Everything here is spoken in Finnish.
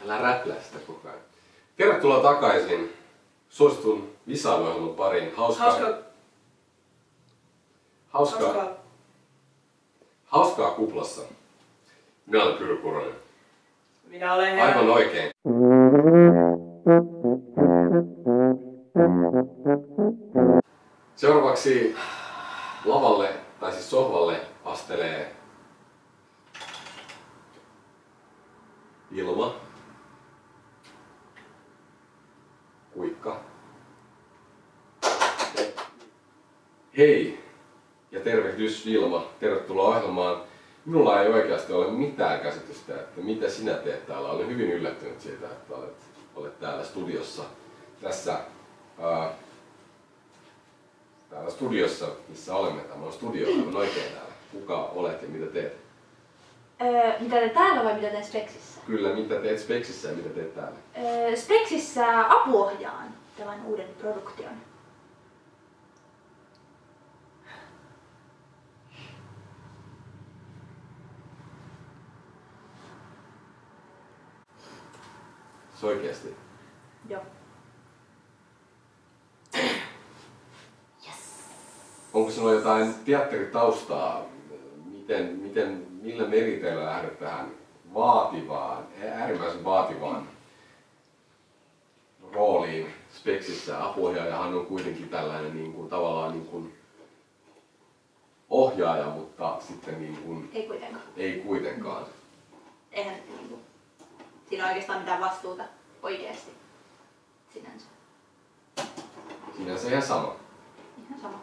Älä räplää sitä koko ajan. Tervetuloa takaisin suositun visailuohjelman pariin. Hauskaa kuplassa. Minä olen Pyry Kuronen. Minä olen Aivan oikein. Seuraavaksi lavalle, tai siis sohvalle, astelee Vilma, Kuikka. Hei ja tervehdys Vilma, tervetuloa ohjelmaan. Minulla ei oikeasti ole mitään käsitystä, että mitä sinä teet täällä. Olen hyvin yllättynyt siitä, että olet täällä studiossa. Täällä studiossa, missä olemme. Tämä on studio aivan oikein täällä. Kuka olet ja mitä teet? Mitä teet täällä vai mitä teet Speksissä? Kyllä, mitä teet Speksissä ja mitä teet täällä? Speksissä apuohjaan tämän uuden produktion. Se oikeasti? Joo. Onko sinulla jotain teatteritaustaa? Millä meriteillä lähdet tähän äärimmäisen vaativaan rooliin Speksissä? Apuohjaajahan on kuitenkin tällainen tavallaan ohjaaja, mutta sitten ei kuitenkaan. Eihän siinä ole oikeastaan mitään vastuuta oikeasti sinänsä. Sinänsä ihan sama. Ihan sama.